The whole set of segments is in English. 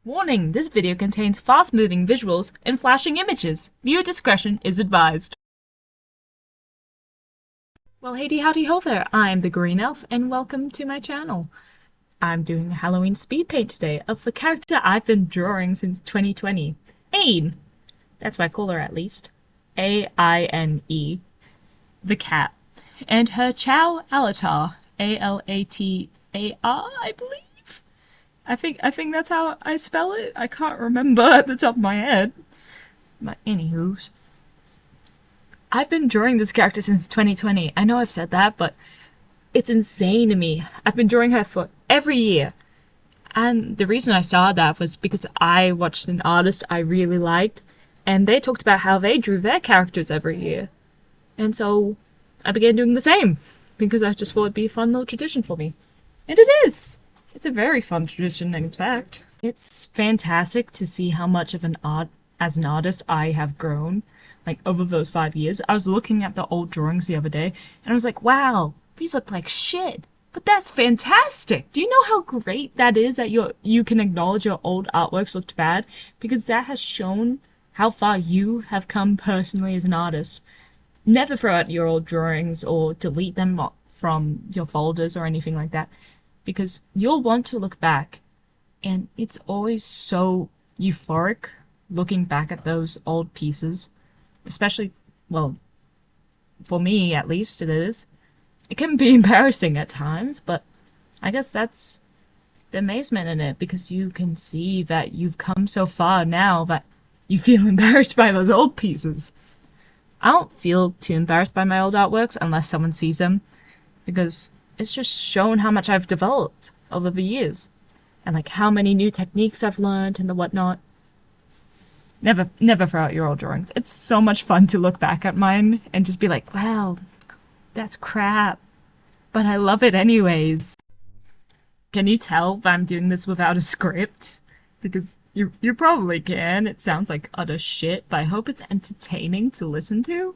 Warning, this video contains fast-moving visuals and flashing images. Viewer discretion is advised. Well, hey howdy ho there, I'm the Green Elf, and welcome to my channel. I'm doing a Halloween speed paint today of the character I've been drawing since 2020, Aine. That's what I call her at least. A-I-N-E, the cat. And her Chow Alatar, A-L-A-T-A-R, I believe? I think that's how I spell it. I can't remember at the top of my head. But anywho, I've been drawing this character since 2020. I know I've said that, but it's insane to me. I've been drawing her for every year. And the reason I started that was because I watched an artist I really liked, and they talked about how they drew their characters every year. And so I began doing the same, because I just thought it'd be a fun little tradition for me. And it is! It's a very fun tradition, in fact. It's fantastic to see how much of an as an artist I have grown, like, over those 5 years. I was looking at the old drawings the other day, and I was like, wow, these look like shit. But that's fantastic! Do you know how great that is that you can acknowledge your old artworks looked bad? Because that has shown how far you have come personally as an artist. Never throw out your old drawings or delete them from your folders or anything like that, because you'll want to look back, and it's always so euphoric looking back at those old pieces, especially, well, for me at least it is. It can be embarrassing at times, but I guess that's the amazement in it, because you can see that you've come so far now that you feel embarrassed by those old pieces. I don't feel too embarrassed by my old artworks unless someone sees them, because it's just shown how much I've developed over the years, and like how many new techniques I've learned and the whatnot. Never throw out your old drawings. It's so much fun to look back at mine and just be like, wow, that's crap, but I love it anyways. Can you tell that I'm doing this without a script? Because you probably can. It sounds like utter shit, but I hope it's entertaining to listen to.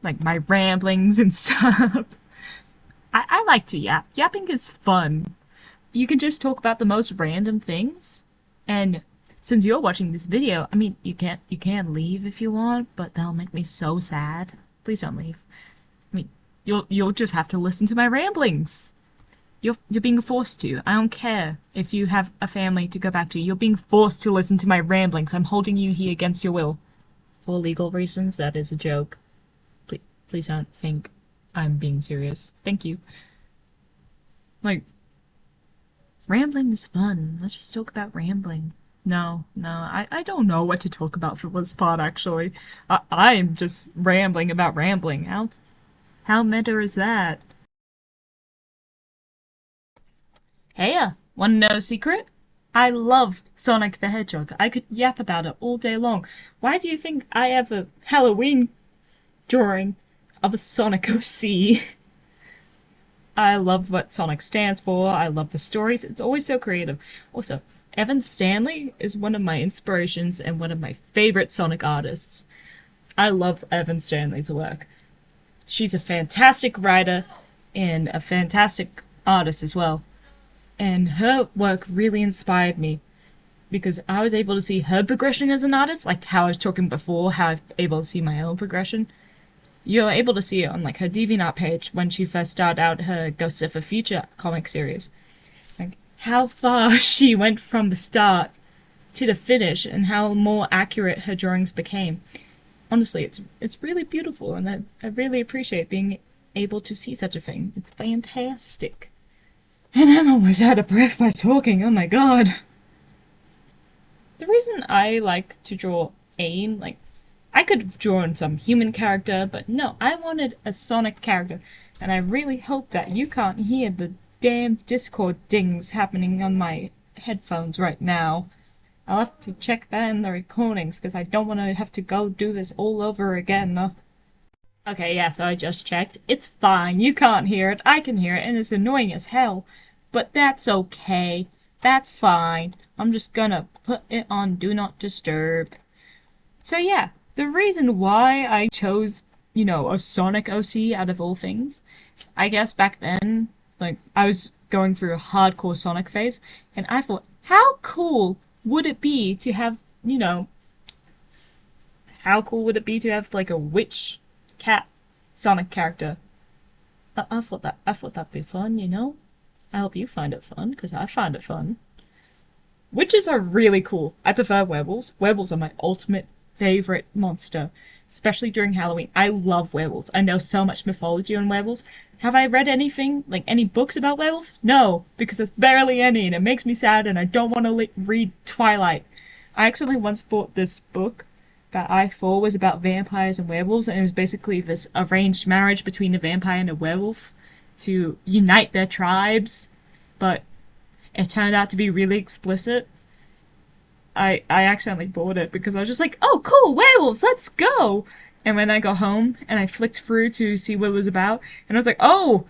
Like my ramblings and stuff. I like to yap. Yapping is fun. You can just talk about the most random things. And since you're watching this video, I mean, you can leave if you want, but that'll make me so sad. Please don't leave. I mean, you'll just have to listen to my ramblings. You're being forced to. I don't care if you have a family to go back to. You're being forced to listen to my ramblings. I'm holding you here against your will. For legal reasons, that is a joke. Please don't think I'm being serious. Thank you. Like, rambling is fun. Let's just talk about rambling. No, I don't know what to talk about for this part, actually. I'm just rambling about rambling. How meta is that? Hey, wanna know a secret? I love Sonic the Hedgehog. I could yap about it all day long. Why do you think I have a Halloween drawing of a Sonic OC? I love what Sonic stands for. I love the stories. It's always so creative. Also, Evan Stanley is one of my inspirations and one of my favorite Sonic artists. I love Evan Stanley's work. She's a fantastic writer and a fantastic artist as well. And her work really inspired me, because I was able to see her progression as an artist, like how I was talking before, how I'm able to see my own progression. You're able to see it on like her DeviantArt page when she first started out her Ghosts of the Future comic series. Like how far she went from the start to the finish, and how more accurate her drawings became. Honestly, it's really beautiful, and I really appreciate being able to see such a thing. It's fantastic. And I'm almost out of breath by talking, oh my god. The reason I like to draw Aine, like, I could have drawn some human character, but no, I wanted a Sonic character, and I really hope that you can't hear the damn Discord dings happening on my headphones right now. I'll have to check that in the recordings, because I don't want to have to go do this all over again. Okay, yeah, so I just checked. It's fine, you can't hear it, I can hear it, and it's annoying as hell. But that's okay. That's fine. I'm just gonna put it on Do Not Disturb. So yeah, the reason why I chose, you know, a Sonic OC out of all things, I guess back then, like, I was going through a hardcore Sonic phase, and I thought, how cool would it be to have, you know, how cool would it be to have like a witch cat Sonic character? I thought that'd be fun, you know? I hope you find it fun, because I find it fun. Witches are really cool. I prefer werewolves. Werewolves are my ultimate favorite monster, especially during Halloween. I love werewolves. I know so much mythology on werewolves. Have I read anything, like any books about werewolves? No, because there's barely any, and it makes me sad, and I don't want to read Twilight. I accidentally once bought this book that I thought was about vampires and werewolves, and it was basically this arranged marriage between a vampire and a werewolf to unite their tribes, but it turned out to be really explicit. I accidentally bought it because I was just like, oh cool, werewolves, let's go! And when I got home and I flicked through to see what it was about, and I was like, oh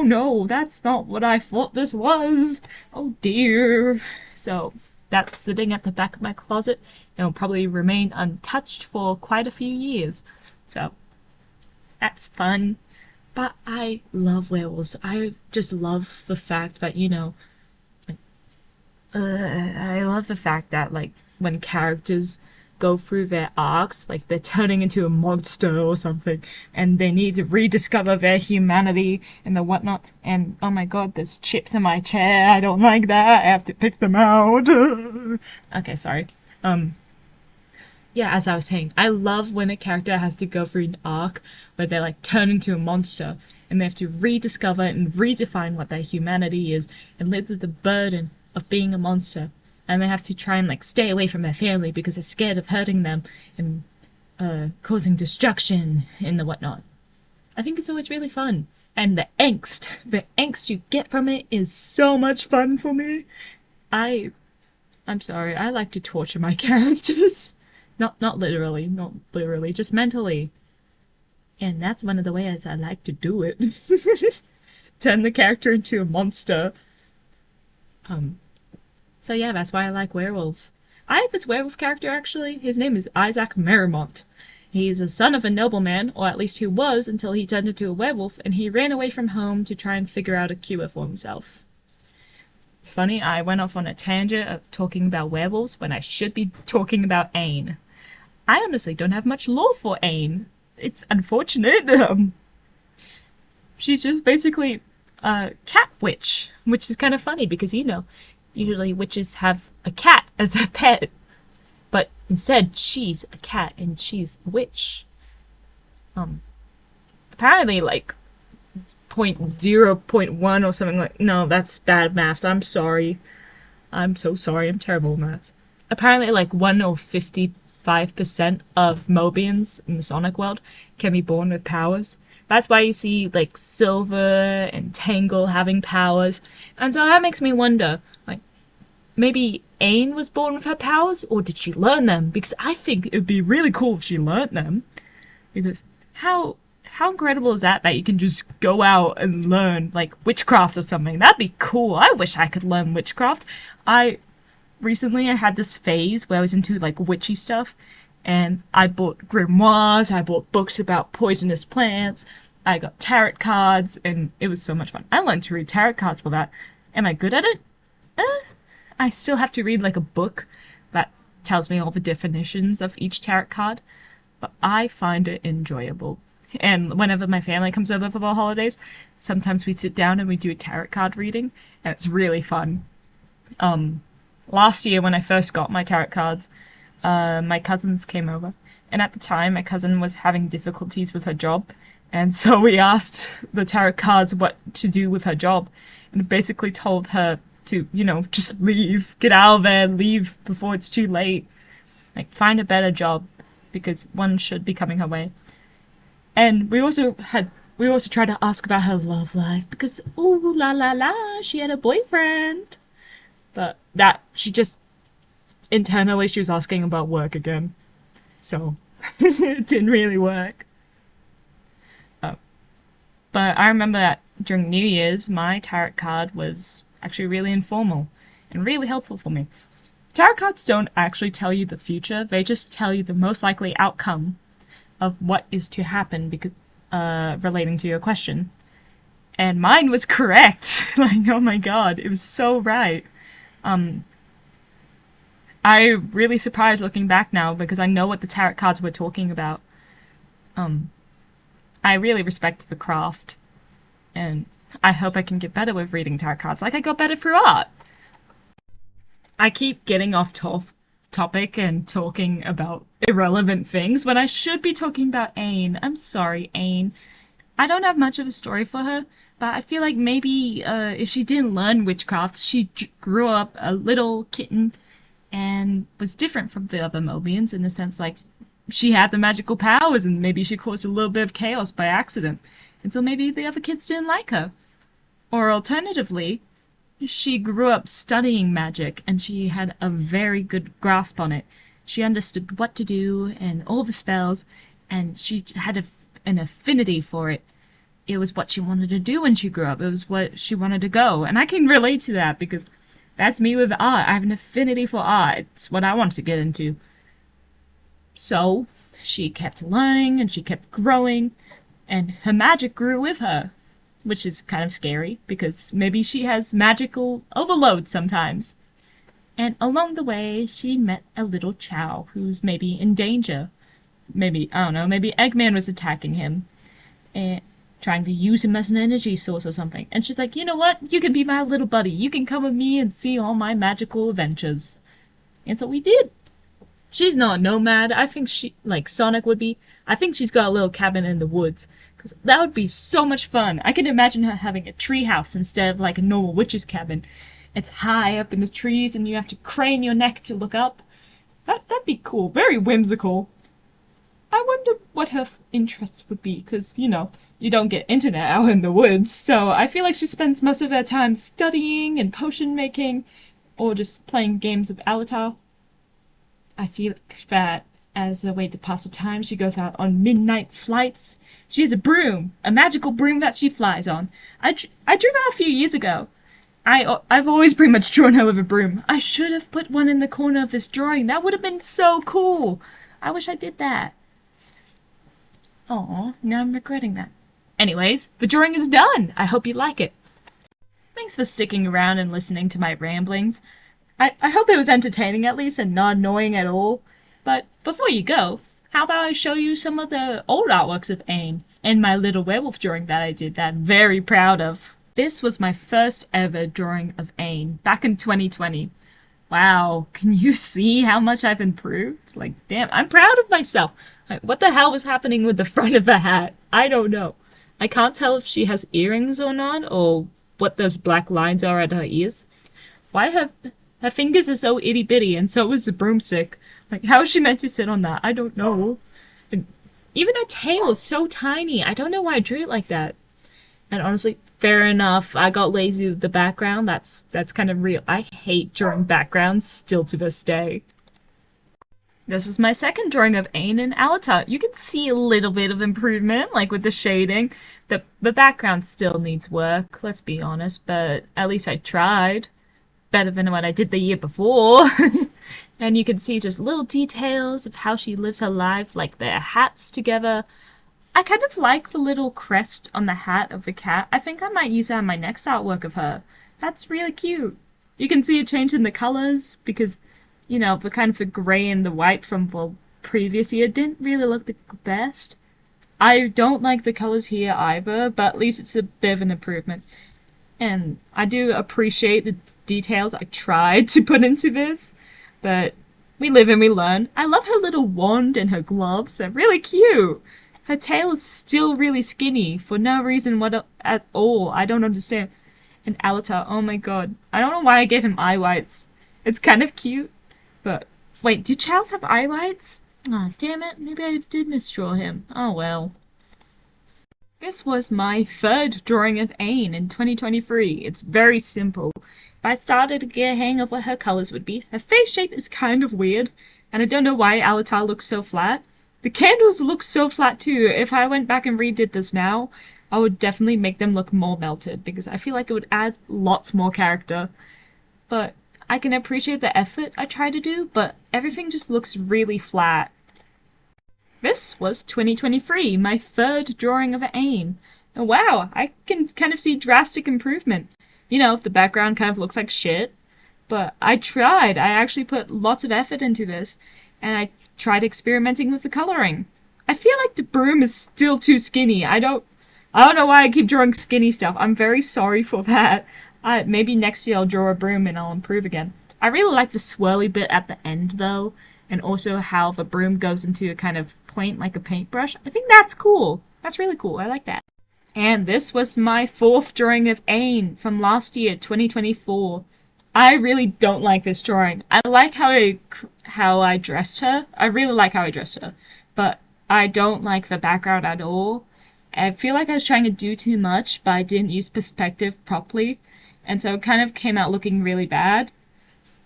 no, that's not what I thought this was. Oh dear. So that's sitting at the back of my closet and will probably remain untouched for quite a few years. So that's fun. But I love werewolves. I just love the fact that, you know, I love the fact that, like, when characters go through their arcs, like they're turning into a monster or something, and they need to rediscover their humanity and the whatnot. And oh my god, there's chips in my chair. I don't like that. I have to pick them out. Okay, sorry. Yeah, as I was saying, I love when a character has to go through an arc where they like turn into a monster and they have to rediscover and redefine what their humanity is and live with the burden of being a monster. And they have to try and like stay away from their family because they're scared of hurting them and causing destruction and the whatnot. I think it's always really fun. And the angst you get from it is so much fun for me. I'm sorry, I like to torture my characters. Not literally, just mentally. And that's one of the ways I like to do it. Turn the character into a monster. So yeah, that's why I like werewolves. I have this werewolf character actually. His name is Isaac Merrimont. He's a son of a nobleman, or at least he was until he turned into a werewolf, and he ran away from home to try and figure out a cure for himself. It's funny, I went off on a tangent of talking about werewolves when I should be talking about Aine. I honestly don't have much lore for Aine. It's unfortunate. She's just basically a cat witch, which is kind of funny because, you know, usually witches have a cat as a pet. But instead, she's a cat and she's a witch. Apparently, like, 0.0.1 or something like... No, that's bad maths. I'm sorry. I'm so sorry. I'm terrible at maths. Apparently, like, 1 or 55% of Mobians in the Sonic world can be born with powers. That's why you see, like, Silver and Tangle having powers. And so that makes me wonder, like, maybe Aine was born with her powers, or did she learn them? Because I think it would be really cool if she learned them. Because how incredible is that you can just go out and learn, like, witchcraft or something? That'd be cool. I wish I could learn witchcraft. Recently I had this phase where I was into, like, witchy stuff, and I bought grimoires, I bought books about poisonous plants, I got tarot cards, and it was so much fun. I learned to read tarot cards for that. Am I good at it? I still have to read, like, a book that tells me all the definitions of each tarot card, but I find it enjoyable. And whenever my family comes over for the holidays, sometimes we sit down and we do a tarot card reading, and it's really fun. Last year when I first got my tarot cards, my cousins came over, and at the time my cousin was having difficulties with her job, and so we asked the tarot cards what to do with her job, and basically told her to, you know, just leave, get out of there, leave before it's too late, like find a better job, because one should be coming her way. And we also tried to ask about her love life, because ooh la la la, she had a boyfriend. But that, she just, internally she was asking about work again. So, it didn't really work. But I remember that during New Year's, my tarot card was actually really informal and really helpful for me. Tarot cards don't actually tell you the future, they just tell you the most likely outcome of what is to happen because relating to your question. And mine was correct. Like, oh my god, it was so right. I'm really surprised looking back now because I know what the tarot cards were talking about. Um, I really respect the craft, and I hope I can get better with reading tarot cards like I got better through art. I keep getting off topic and talking about irrelevant things when I should be talking about Aine. I'm sorry, Aine. I don't have much of a story for her, but I feel like maybe if she didn't learn witchcraft, she grew up a little kitten and was different from the other Mobians in the sense like she had the magical powers and maybe she caused a little bit of chaos by accident. And so maybe the other kids didn't like her. Or alternatively, she grew up studying magic and she had a very good grasp on it. She understood what to do and all the spells, and she had an affinity for it. It was what she wanted to do when she grew up. It was what she wanted to go. And I can relate to that because that's me with art. I have an affinity for art. It's what I want to get into. So she kept learning and she kept growing, and her magic grew with her, which is kind of scary because maybe she has magical overload sometimes. And along the way, she met a little Chow who's maybe in danger. Maybe, I don't know, maybe Eggman was attacking him and trying to use him as an energy source or something. And she's like, you know what? You can be my little buddy. You can come with me and see all my magical adventures. And so we did. She's not a nomad. I think she, like Sonic would be. I think she's got a little cabin in the woods. Because that would be so much fun. I can imagine her having a tree house instead of like a normal witch's cabin. It's high up in the trees and you have to crane your neck to look up. That'd be cool. Very whimsical. I wonder what her interests would be, because, you know, you don't get internet out in the woods, so I feel like she spends most of her time studying and potion making, or just playing games of Alatar. I feel that as a way to pass the time, she goes out on midnight flights. She has a broom, a magical broom that she flies on. I drew that a few years ago. I've always pretty much drawn her with a broom. I should have put one in the corner of this drawing. That would have been so cool. I wish I did that. Aw, now I'm regretting that. Anyways, the drawing is done. I hope you like it. Thanks for sticking around and listening to my ramblings. I hope it was entertaining at least and not annoying at all. But before you go, how about I show you some of the old artworks of Aine and my little werewolf drawing that I did that I'm very proud of. This was my first ever drawing of Aine back in 2020. Wow, can you see how much I've improved? Like, damn, I'm proud of myself. Like, what the hell was happening with the front of the hat? I don't know. I can't tell if she has earrings or not, or what those black lines are at her ears. Why her fingers are so itty bitty, and so is the broomstick. Like, how is she meant to sit on that? I don't know. And even her tail is so tiny. I don't know why I drew it like that. And honestly, fair enough. I got lazy with the background. That's kind of real. I hate drawing backgrounds still to this day. This is my second drawing of Aine and Alatar. You can see a little bit of improvement, like with the shading. The background still needs work, let's be honest, but at least I tried. Better than what I did the year before. And you can see just little details of how she lives her life, like their hats together. I kind of like the little crest on the hat of the cat. I think I might use that in my next artwork of her. That's really cute. You can see a change in the colors because, you know, the kind of the gray and the white from the previous year didn't really look the best. I don't like the colors here either, but at least it's a bit of an improvement. And I do appreciate the details I tried to put into this, but we live and we learn. I love her little wand and her gloves. They're really cute. Her tail is still really skinny for no reason at all. I don't understand. And Alatar, oh my god. I don't know why I gave him eye whites. It's kind of cute, but wait, do chows have eye whites? Aw, oh, damn it. Maybe I did misdraw him. Oh well. This was my third drawing of Aine in 2023. It's very simple. I started to get a hang of what her colors would be. Her face shape is kind of weird, and I don't know why Alatar looks so flat. The candles look so flat too. If I went back and redid this now, I would definitely make them look more melted, because I feel like it would add lots more character. But I can appreciate the effort I try to do, but everything just looks really flat. This was 2023, my third drawing of Aine. Oh, wow, I can kind of see drastic improvement. You know, the background kind of looks like shit, But I tried. I actually put lots of effort into this, and I tried experimenting with the coloring. I feel like the broom is still too skinny. I don't know why I keep drawing skinny stuff. I'm very sorry for that. Maybe next year I'll draw a broom and I'll improve again. I really like the swirly bit at the end though, and also how the broom goes into a kind of point like a paintbrush. I think that's cool. That's really cool. I like that. And this was my fourth drawing of Aine from last year, 2024. I really don't like this drawing. I like how I dressed her. I really like how I dressed her, but I don't like the background at all. I feel like I was trying to do too much, but I didn't use perspective properly, and so it kind of came out looking really bad.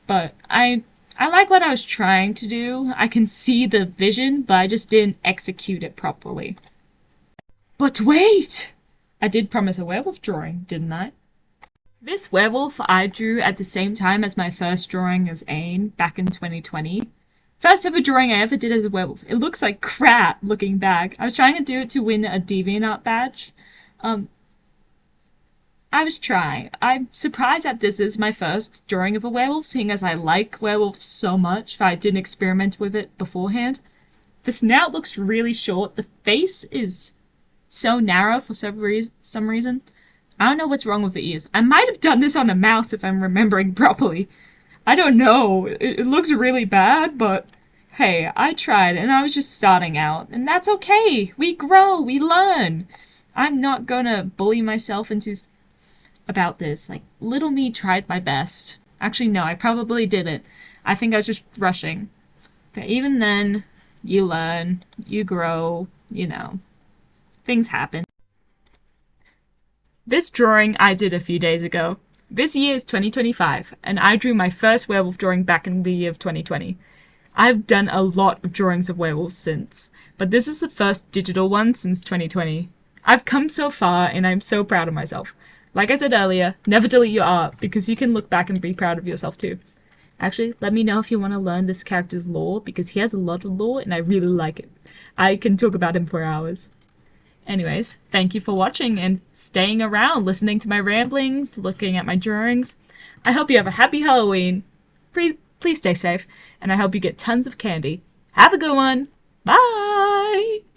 But I like what I was trying to do. I can see the vision, but I just didn't execute it properly. But wait! I did promise a werewolf drawing, didn't I? This werewolf I drew at the same time as my first drawing as Aine back in 2020. First ever drawing I ever did as a werewolf. It looks like crap looking back. I was trying to do it to win a DeviantArt badge. I was trying. I'm surprised that this is my first drawing of a werewolf, seeing as I like werewolves so much that I didn't experiment with it beforehand. The snout looks really short. The face is so narrow for some reason. I don't know what's wrong with the ears. I might have done this on a mouse if I'm remembering properly. I don't know. It looks really bad, but hey, I tried and I was just starting out. And that's okay. We grow. We learn. I'm not gonna bully myself into about this. Like, little me tried my best. Actually, no, I probably didn't. I think I was just rushing. But even then, you learn. You grow. You know. Things happen. This drawing I did a few days ago. This year is 2025, and I drew my first werewolf drawing back in the year of 2020. I've done a lot of drawings of werewolves since, but this is the first digital one since 2020. I've come so far, and I'm so proud of myself. Like I said earlier, never delete your art, because you can look back and be proud of yourself too. Actually, let me know if you want to learn this character's lore, because he has a lot of lore, and I really like it. I can talk about him for hours. Anyways, thank you for watching and staying around, listening to my ramblings, looking at my drawings. I hope you have a happy Halloween. Please stay safe, and I hope you get tons of candy. Have a good one. Bye!